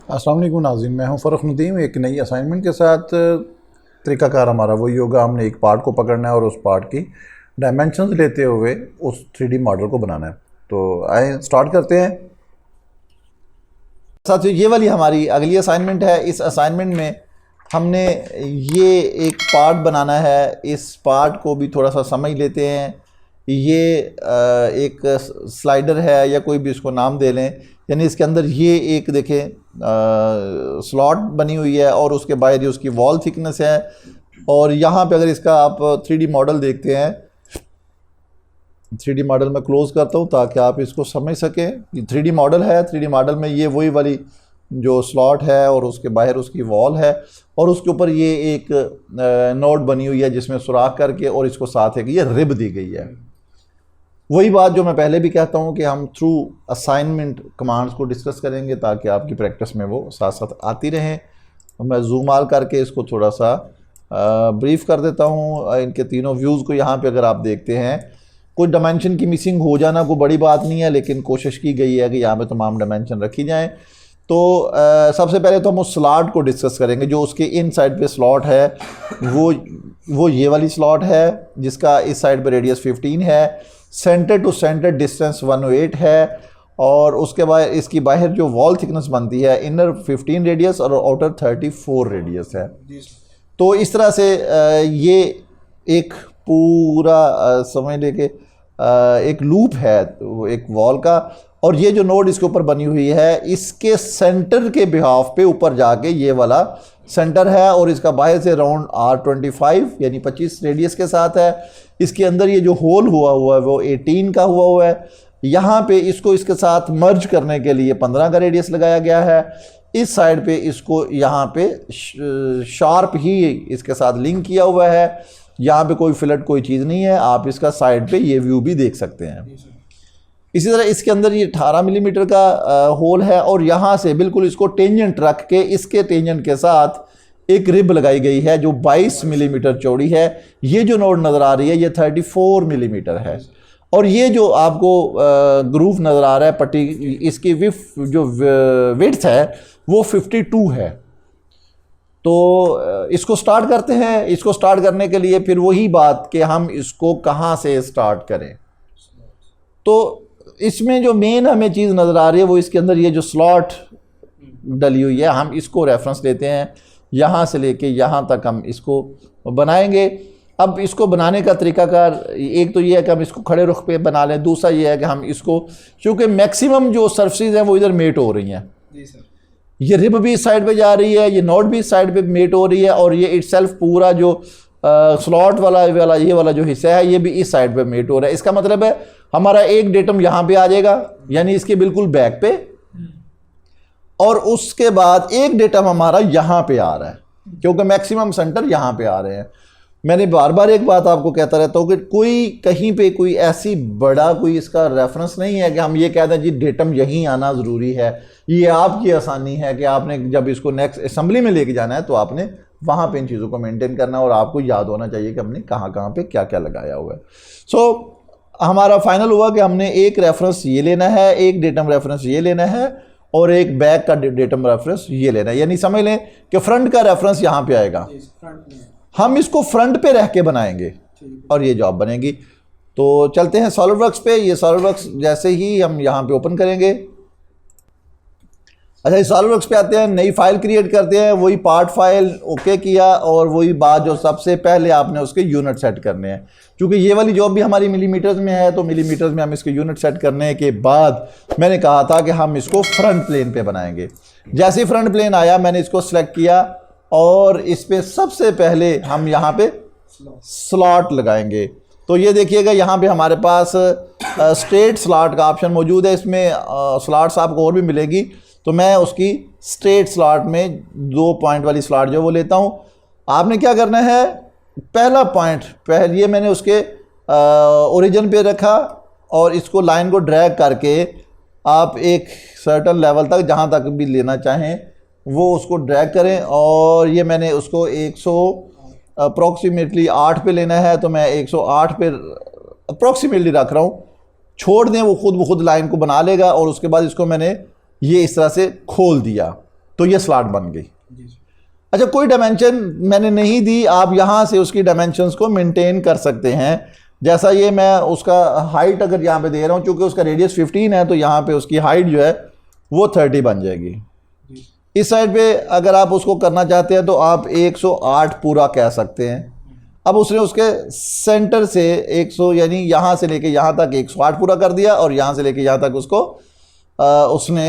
अस्सलाम वालेकुम नाज़रीन, मैं हूं फ़र्रुख नदीम। एक नई असाइनमेंट के साथ तरीक़ाकार हमारा वही होगा, हमने एक पार्ट को पकड़ना है और उस पार्ट की डायमेंशंस लेते हुए उस 3D मॉडल को बनाना है। तो आए स्टार्ट करते हैं। साथियों, ये वाली हमारी अगली असाइनमेंट है। इस असाइनमेंट में हमने ये एक पार्ट बनाना है। इस पार्ट को भी थोड़ा सा समझ लेते हैं। ये एक स्लाइडर है या कोई भी इसको नाम दे लें, यानी इसके अंदर ये एक देखें स्लॉट बनी हुई है और उसके बाहर ये उसकी वॉल थिकनेस है। और यहाँ पे अगर इसका आप 3D मॉडल देखते हैं, 3D मॉडल में क्लोज करता हूँ ताकि आप इसको समझ सकें। 3D मॉडल है, 3D मॉडल में ये वही वाली जो स्लॉट है और उसके बाहर उसकी वॉल है और उसके ऊपर ये एक नोट बनी हुई है जिसमें सुराख करके और इसको साथ एक ये रिब दी गई है। वही बात जो मैं पहले भी कहता हूँ कि हम थ्रू असाइनमेंट कमांड्स को डिस्कस करेंगे ताकि आपकी प्रैक्टिस में वो साथ साथ आती रहें। मैं जूम आल करके इसको थोड़ा सा ब्रीफ कर देता हूँ। इनके तीनों व्यूज़ को यहाँ पे अगर आप देखते हैं, कोई डायमेंशन की मिसिंग हो जाना कोई बड़ी बात नहीं है, लेकिन कोशिश की गई है कि यहाँ पे तमाम डायमेंशन रखी जाएँ। तो सबसे पहले तो हम उस स्लॉट को डिस्कस करेंगे जो उसके इन साइड पे स्लॉट है। वो ये वाली स्लॉट है जिसका इस साइड पे रेडियस 15 है, सेंटर टू सेंटर डिस्टेंस 108 है और उसके बाद इसकी बाहर जो वॉल थिकनेस बनती है इनर 15 रेडियस और आउटर 34 रेडियस है। तो इस तरह से ये एक पूरा समझ ले के एक लूप है एक वॉल का। और ये जो नोड इसके ऊपर बनी हुई है इसके सेंटर के बिहाफ पे ऊपर जाके ये वाला सेंटर है और इसका बाहर से राउंड R25 यानी 25 रेडियस के साथ है। इसके अंदर ये जो होल हुआ है वो 18 का हुआ है। यहाँ पे इसको इसके साथ मर्ज करने के लिए 15 का रेडियस लगाया गया है। इस साइड पे इसको यहाँ पे शार्प ही इसके साथ लिंक किया हुआ है। यहाँ पे कोई फिलट कोई चीज़ नहीं है। आप इसका साइड पे ये व्यू भी देख सकते हैं। इसी तरह इसके अंदर ये 18 मिलीमीटर का होल है और यहाँ से बिल्कुल इसको टेंजेंट रख के इसके टेंजेंट के साथ एक रिब लगाई गई है जो 22 मिलीमीटर चौड़ी है। ये जो नोड नज़र आ रही है ये 34 मिलीमीटर है और ये जो आपको ग्रूव नज़र आ रहा है पट्टी, इसकी विड्थ है वो 52 है। तो इसको स्टार्ट करते हैं। इसको स्टार्ट करने के लिए फिर वही बात कि हम इसको कहाँ से स्टार्ट करें। तो इसमें जो मेन हमें चीज़ नज़र आ रही है वो इसके अंदर ये जो स्लॉट डली हुई है, हम इसको रेफरेंस लेते हैं। यहाँ से लेके यहाँ तक हम इसको बनाएंगे। अब इसको बनाने का तरीकाकार एक तो ये है कि हम इसको खड़े रुख पे बना लें, दूसरा ये है कि हम इसको, क्योंकि मैक्सिमम जो सरफेस हैं वो इधर मेट हो रही हैं। जी सर। ये रिब भी इस साइड पे जा रही है, ये नोट भी इस साइड पे मेट हो रही है और ये इटसेल्फ पूरा जो स्लॉट वाला ये वाला जो हिस्सा है ये भी इस साइड पे मेट हो रहा है। इसका मतलब है हमारा एक डेटम यहाँ पे आ जाएगा यानी इसके बिल्कुल बैक पे, और उसके बाद एक डेटम हमारा यहाँ पे आ रहा है क्योंकि मैक्सिमम सेंटर यहाँ पे आ रहे हैं। मैंने बार बार एक बात आपको कहता रहता हूँ कि कोई कहीं पे कोई ऐसी बड़ा कोई इसका रेफरेंस नहीं है कि हम ये कहते हैं जी डेटम यहीं आना ज़रूरी है। ये आपकी आसानी है कि आपने जब इसको नेक्स्ट असेंबली में लेके जाना है तो आपने वहाँ पे इन चीज़ों को मेंटेन करना और आपको याद होना चाहिए कि हमने कहाँ कहाँ पे क्या क्या लगाया हुआ है। सो हमारा फाइनल हुआ कि हमने एक रेफरेंस ये लेना है, एक डेटम रेफरेंस ये लेना है और एक बैक का डेटम रेफरेंस ये लेना है। यानी समझ लें कि फ्रंट का रेफरेंस यहाँ पे आएगा, हम इसको फ्रंट पे रह के बनाएंगे और ये जॉब बनेगी। तो चलते हैं सॉलिडवर्क्स पे। ये सॉलिडवर्क्स जैसे ही हम यहाँ पे ओपन करेंगे, अच्छा सॉलिडवर्क्स पे आते हैं, नई फाइल क्रिएट करते हैं, वही पार्ट फाइल ओके किया और वही बात जो सबसे पहले आपने उसके यूनिट सेट करने हैं। क्योंकि ये वाली जॉब भी हमारी मिलीमीटर्स में है तो मिलीमीटर्स में हम इसके यूनिट सेट करने के बाद मैंने कहा था कि हम इसको फ्रंट प्लेन पे बनाएंगे। जैसे ही फ्रंट प्लेन आया मैंने इसको सेलेक्ट किया और इस पर सबसे पहले हम यहाँ पे स्लॉट लगाएंगे। तो ये देखिएगा यहाँ पे हमारे पास स्ट्रेट स्लॉट का ऑप्शन मौजूद है। इसमें स्लॉट्स आपको और भी मिलेगी तो मैं उसकी स्ट्रेट स्लॉट में 2 पॉइंट वाली स्लॉट जो वो लेता हूँ। आपने क्या करना है, पहला पॉइंट पहले मैंने उसके ओरिजिन पे रखा और इसको लाइन को ड्रैग करके आप एक सर्टन लेवल तक जहाँ तक भी लेना चाहें वो उसको ड्रैग करें। और ये मैंने उसको 100 अप्रॉक्सीमेटली 8 पे लेना है तो मैं 108 पे अप्रॉक्सीमेटली रख रहा हूँ। छोड़ दें, वो खुद लाइन को बना लेगा और उसके बाद इसको मैंने ये इस तरह से खोल दिया। तो ये स्लॉट बन गई। अच्छा, कोई डायमेंशन मैंने नहीं दी, आप यहाँ से उसकी डायमेंशंस को मेंटेन कर सकते हैं। जैसा ये मैं उसका हाइट अगर यहाँ पे दे रहा हूँ, चूँकि उसका रेडियस 15 है, तो यहाँ पे उसकी हाइट जो है वो 30 बन जाएगी। इस साइड पे अगर आप उसको करना चाहते हैं तो आप 108 पूरा कह सकते हैं। अब उसने उसके सेंटर से 100 यानी यहाँ से लेके यहाँ तक 108 पूरा कर दिया, और यहाँ से लेके यहाँ तक उसको उसने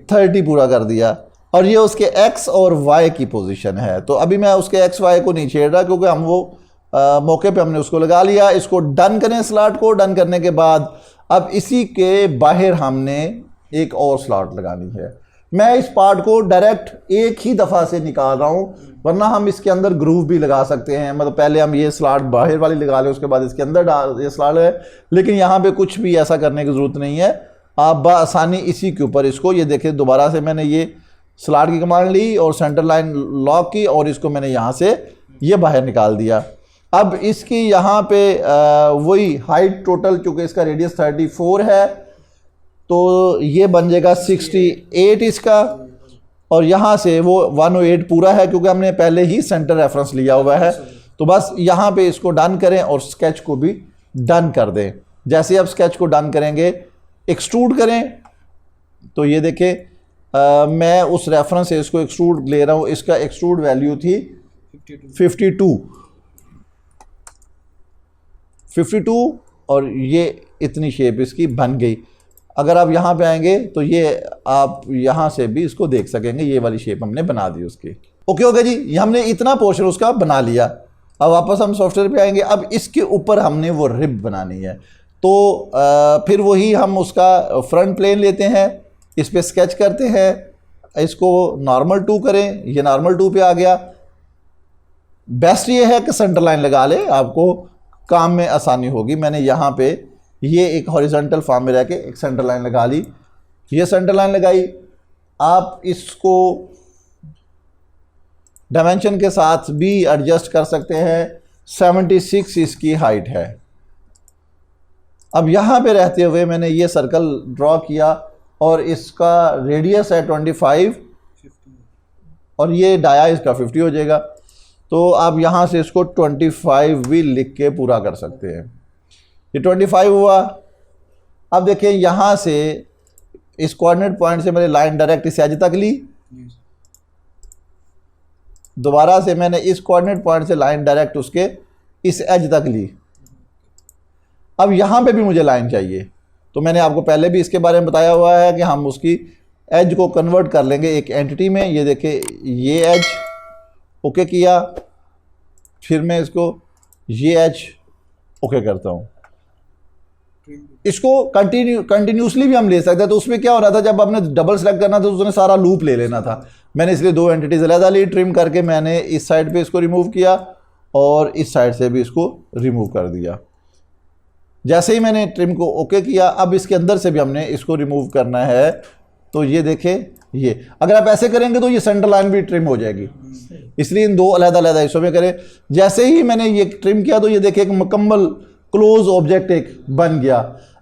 30 पूरा कर दिया, और ये उसके x और y की पोजीशन है। तो अभी मैं उसके x y को नहीं छेड़ रहा, क्योंकि हम वो मौके पे हमने उसको लगा लिया। इसको डन करें, स्लॉट को डन करने के बाद अब इसी के बाहर हमने एक और स्लॉट लगानी है। मैं इस पार्ट को डायरेक्ट एक ही दफ़ा से निकाल रहा हूँ, वरना हम इसके अंदर ग्रूव भी लगा सकते हैं। मतलब पहले हम ये स्लॉट बाहर वाली लगा लें, उसके बाद इसके अंदर डाल ये स्लॉट है, लेकिन यहाँ पे कुछ भी ऐसा करने की ज़रूरत नहीं है। आप बआसानी इसी के ऊपर इसको, ये देखें, दोबारा से मैंने ये स्लॉट की कमांड ली और सेंटर लाइन लॉक की, और इसको मैंने यहाँ से ये बाहर निकाल दिया। अब इसकी यहाँ पे वही हाइट टोटल, चूँकि इसका रेडियस 34 है, तो ये बन जाएगा 68 इसका, और यहाँ से वो 108 पूरा है, क्योंकि हमने पहले ही सेंटर रेफरेंस लिया हुआ है। तो बस यहाँ पे इसको डन करें और स्केच को भी डन कर दें। जैसे आप स्केच को डन करेंगे, एक्सट्रूड करें, तो ये देखें मैं उस रेफरेंस से इसको एक्सट्रूड ले रहा हूँ। इसका एक्सट्रूड वैल्यू थी 52 और ये इतनी शेप इसकी बन गई। अगर आप यहाँ पे आएंगे तो ये आप यहाँ से भी इसको देख सकेंगे, ये वाली शेप हमने बना दी उसकी। ओके हो गया जी, ये हमने इतना पोर्शन उसका बना लिया। अब वापस हम सॉफ्टवेयर पे आएंगे। अब इसके ऊपर हमने वो रिब बनानी है, तो फिर वही हम उसका फ्रंट प्लेन लेते हैं, इस पर स्केच करते हैं, इसको नॉर्मल 2 करें, ये नॉर्मल 2 पे आ गया। बेस्ट ये है कि सेंटर लाइन लगा ले, आपको काम में आसानी होगी। मैंने यहाँ पे ये एक हॉरिजॉन्टल फॉर्म में रह के एक सेंटर लाइन लगा ली, ये सेंटर लाइन लगाई। आप इसको डायमेंशन के साथ भी एडजस्ट कर सकते हैं। 76 इसकी हाइट है। अब यहाँ पे रहते हुए मैंने ये सर्कल ड्रॉ किया, और इसका रेडियस है 25 और ये डाया इसका 50 हो जाएगा। तो आप यहाँ से इसको 25 भी लिख के पूरा कर सकते हैं। ये 25 हुआ। अब देखिए यहाँ से इस कोऑर्डिनेट पॉइंट से मैंने लाइन डायरेक्ट इस एज तक ली, दोबारा से मैंने इस कोऑर्डिनेट पॉइंट से लाइन डायरेक्ट उसके इस एज तक ली। अब यहाँ पे भी मुझे लाइन चाहिए, तो मैंने आपको पहले भी इसके बारे में बताया हुआ है कि हम उसकी एज को कन्वर्ट कर लेंगे एक एंटिटी में। ये देखिए ये एज ओके किया, फिर मैं इसको ये एज ओके करता हूँ। इसको कंटिन्यूसली भी हम ले सकते हैं। तो उसमें क्या हो रहा था, जब आपने डबल सेलेक्ट करना था तो उसने सारा लूप ले लेना था। मैंने इसलिए 2 एंटिटीज अलग ली, ट्रिम करके मैंने इस साइड पे इसको रिमूव किया और इस साइड से भी इसको रिमूव कर दिया। जैसे ही मैंने ट्रिम को ओके किया, अब इसके अंदर से भी हमने इसको रिमूव करना है। तो ये देखें, ये अगर आप ऐसे करेंगे तो ये सेंटर लाइन भी ट्रिम हो जाएगी, इसलिए इन 2 अलग-अलग हिस्सों में करें। जैसे ही मैंने ये ट्रिम किया तो ये देखें एक मुकम्मल क्लोज ऑब्जेक्ट एक बन गया।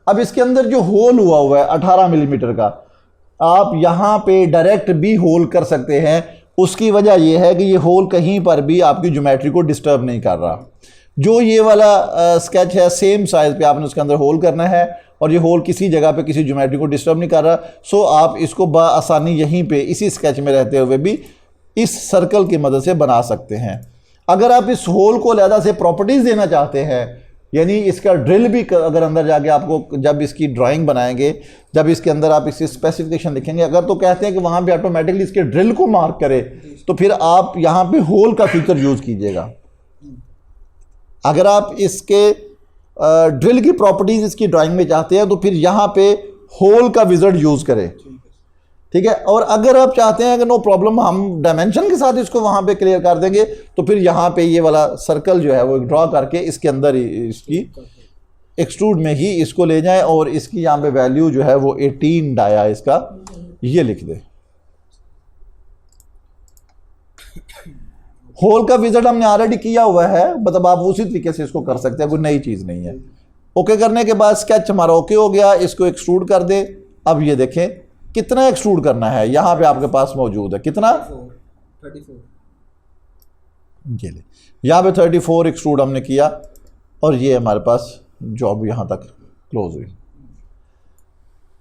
अब इसके अंदर जो होल हुआ है 18 मिलीमीटर का, आप यहाँ पे डायरेक्ट भी होल कर सकते हैं। उसकी वजह यह है कि ये होल कहीं पर भी आपकी ज्योमेट्री को डिस्टर्ब नहीं कर रहा। जो ये वाला स्केच है सेम साइज पे आपने उसके अंदर होल करना है, और ये होल किसी जगह पे किसी ज्योमेट्री को डिस्टर्ब नहीं कर रहा। सो आप इसको बआसानी यहीं पे इसी स्केच में रहते हुए भी इस सर्कल की मदद से बना सकते हैं। अगर आप इस होल को अलग से प्रॉपर्टीज देना चाहते हैं, यानी इसका ड्रिल भी अगर अंदर जाके आपको जब इसकी ड्राइंग बनाएंगे, जब इसके अंदर आप इसकी स्पेसिफिकेशन लिखेंगे, अगर तो कहते हैं कि वहाँ पे ऑटोमेटिकली इसके ड्रिल को मार्क करे, तो फिर आप यहाँ पे होल का फीचर यूज़ कीजिएगा। अगर आप इसके ड्रिल की प्रॉपर्टीज इसकी ड्राइंग में चाहते हैं तो फिर यहाँ पे होल का विज़र्ड यूज़ करें, ठीक है। और अगर आप चाहते हैं कि नो प्रॉब्लम हम डायमेंशन के साथ इसको वहाँ पे क्लियर कर देंगे, तो फिर यहाँ पे ये वाला सर्कल जो है वो ड्रॉ करके इसके अंदर ही इसकी एक्सट्रूड में ही इसको ले जाएं, और इसकी यहाँ पे वैल्यू जो है वो 18 डाया इसका ये लिख दें। होल का विज़िट हमने ऑलरेडी किया हुआ है, मतलब आप उसी तरीके से इसको कर सकते हैं, कोई नई चीज़ नहीं है। ओके करने के बाद स्केच हमारा ओके हो गया, इसको एक्सट्रूड कर दे। अब ये देखें कितना एक्सट्रूड करना है यहाँ पे आपके पास मौजूद है, कितना 34। ये ले, यहाँ पे 34 एक्सट्रूड हमने किया और ये हमारे पास जॉब यहाँ तक क्लोज हुई।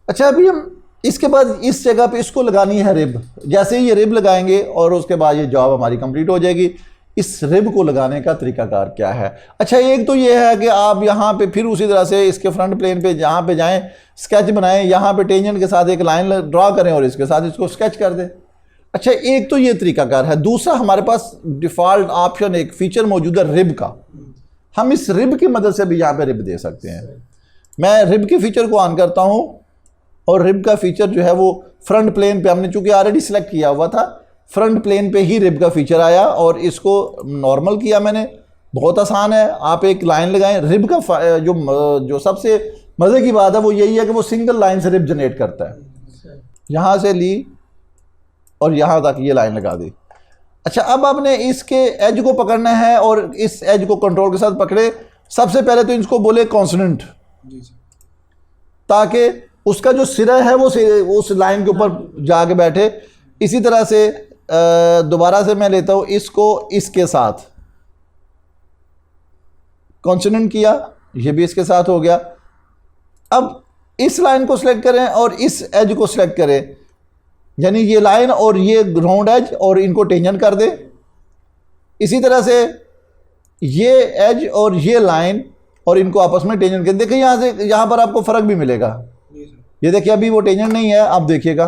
अच्छा, अभी हम इसके बाद इस जगह पे इसको लगानी है रिब। जैसे ही ये रिब लगाएंगे और उसके बाद ये जॉब हमारी कंप्लीट हो जाएगी। इस रिब को लगाने का तरीकाकार क्या है? अच्छा, एक तो ये है कि आप यहाँ पे फिर उसी तरह से इसके फ्रंट प्लेन पे जहाँ पे जाएं, स्केच बनाएं, यहाँ पे टेंजेंट के साथ एक लाइन ड्रा करें और इसके साथ इसको स्केच कर दें। अच्छा, एक तो ये तरीकाकार है। दूसरा, हमारे पास डिफ़ॉल्ट ऑप्शन एक फीचर मौजूद है रिब का। हम इस रिब की मदद से भी यहाँ पे रिब दे सकते हैं। मैं रिब के फीचर को ऑन करता हूँ और रिब का फीचर जो है वो फ्रंट प्लेन पे हमने चूंकि ऑलरेडी सिलेक्ट किया हुआ था, फ्रंट प्लेन पे ही रिब का फीचर आया और इसको नॉर्मल किया मैंने। बहुत आसान है, आप एक लाइन लगाएं। रिब का जो सबसे मज़े की बात है वो यही है कि वो सिंगल लाइन से रिब जनरेट करता है। यहाँ से ली और यहाँ तक ये लाइन लगा दी। अच्छा, अब आपने इसके एज को पकड़ना है और इस एज को कंट्रोल के साथ पकड़े। सबसे पहले तो इसको बोले कॉन्सोनेंट, ताकि उसका जो सिरा है वो उस लाइन के ऊपर जाके बैठे। इसी तरह से दोबारा से मैं लेता हूँ इसको, इसके साथ कॉन्सोनेंट किया, ये भी इसके साथ हो गया। अब इस लाइन को सिलेक्ट करें और इस एज को सिलेक्ट करें, यानी ये लाइन और ये राउंड एज, और इनको टेंजेंट कर दें। इसी तरह से ये एज और ये लाइन और इनको आपस में टेंजेंट करें। देखिए यहाँ से यहाँ पर आपको फ़र्क भी मिलेगा। ये देखिए अभी वो टेंजेंट नहीं है, आप देखिएगा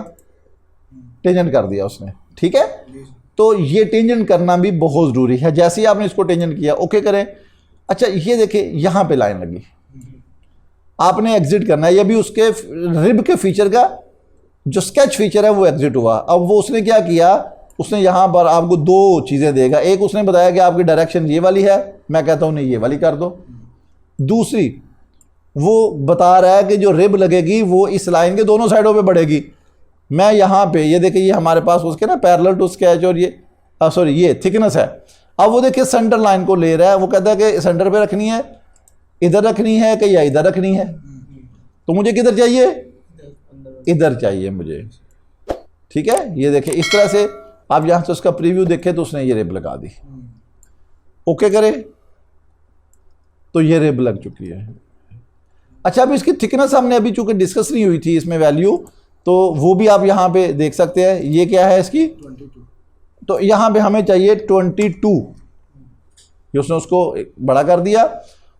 टेंजेंट कर दिया उसने, ठीक है। तो ये टेंजेंट करना भी बहुत ज़रूरी है। जैसे ही आपने इसको टेंजेंट किया, ओके करें। अच्छा, ये देखिए यहाँ पे लाइन लगी, आपने एग्जिट करना है। ये भी उसके रिब के फीचर का जो स्केच फीचर है वो एग्जिट हुआ। अब वो उसने क्या किया, उसने यहाँ पर आपको दो चीज़ें देगा। एक, उसने बताया कि आपकी डायरेक्शन ये वाली है, मैं कहता हूँ नहीं ये वाली कर दो। दूसरी, वो बता रहा है कि जो रिब लगेगी वो इस लाइन के दोनों साइडों पे बढ़ेगी। मैं यहाँ पे ये देखिए, ये हमारे पास उसके ना पैरेलल टू स्केच और ये सॉरी ये थिकनेस है। अब वो देखिए सेंटर लाइन को ले रहा है। वो कहता है कि सेंटर पे रखनी है, इधर रखनी है कि या इधर रखनी है। तो मुझे किधर चाहिए, इधर चाहिए मुझे, ठीक है। ये देखिए इस तरह से आप यहाँ से उसका प्रीव्यू देखें तो उसने ये रिब लगा दी। ओके करें तो ये रिब लग चुकी है। अच्छा, अब इसकी थिकनेस हमने अभी चूंकि डिस्कस नहीं हुई थी इसमें वैल्यू, तो वो भी आप यहाँ पे देख सकते हैं। ये क्या है इसकी 22। तो यहाँ पे हमें चाहिए 22, ये उसने उसको बड़ा कर दिया।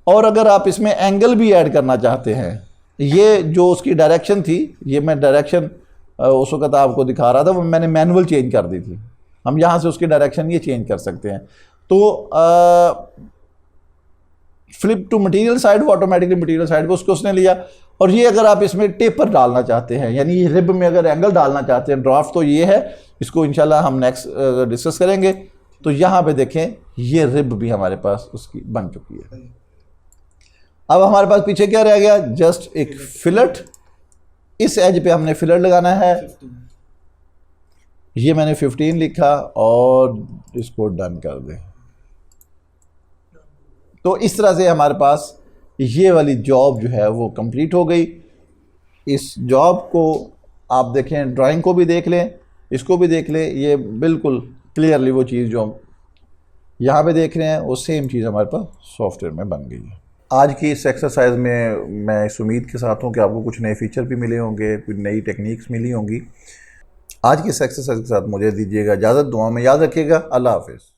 और अगर आप इसमें एंगल भी ऐड करना चाहते हैं, ये जो उसकी डायरेक्शन थी, ये मैं डायरेक्शन उस वक्त आपको दिखा रहा था, वो मैंने मैनुअल चेंज कर दी थी। हम यहाँ से उसकी डायरेक्शन ये चेंज कर सकते हैं। तो फ्लिप टू मटेरियल साइड, वो ऑटोमेटिकली मटेरियल साइड पे उसको उसने लिया। और ये अगर आप इसमें टेपर डालना चाहते हैं, यानी ये रिब में अगर एंगल डालना चाहते हैं, ड्राफ्ट तो ये है, इसको इंशाल्लाह हम नेक्स्ट डिस्कस करेंगे। तो यहाँ पे देखें ये रिब भी हमारे पास उसकी बन चुकी है। अब हमारे पास पीछे क्या रह गया, जस्ट एक फिलट। इस एज पे हमने फिलट लगाना है। 15। ये मैंने 15 लिखा और इसको डन कर दें। तो इस तरह से हमारे पास ये वाली जॉब जो है वो कंप्लीट हो गई। इस जॉब को आप देखें, ड्राइंग को भी देख लें, इसको भी देख लें। ये बिल्कुल क्लियरली वो चीज़ जो हम यहाँ पे देख रहे हैं वो सेम चीज़ हमारे पास सॉफ्टवेयर में बन गई है। आज की इस एक्सरसाइज में मैं इस उम्मीद के साथ हूँ कि आपको कुछ नए फीचर भी मिले होंगे, कुछ नई टेक्निक्स मिली होंगी। आज की इस एक्सरसाइज के साथ मुझे दीजिएगा इजाज़त। दुआ में याद रखिएगा। अल्लाह हाफिज़।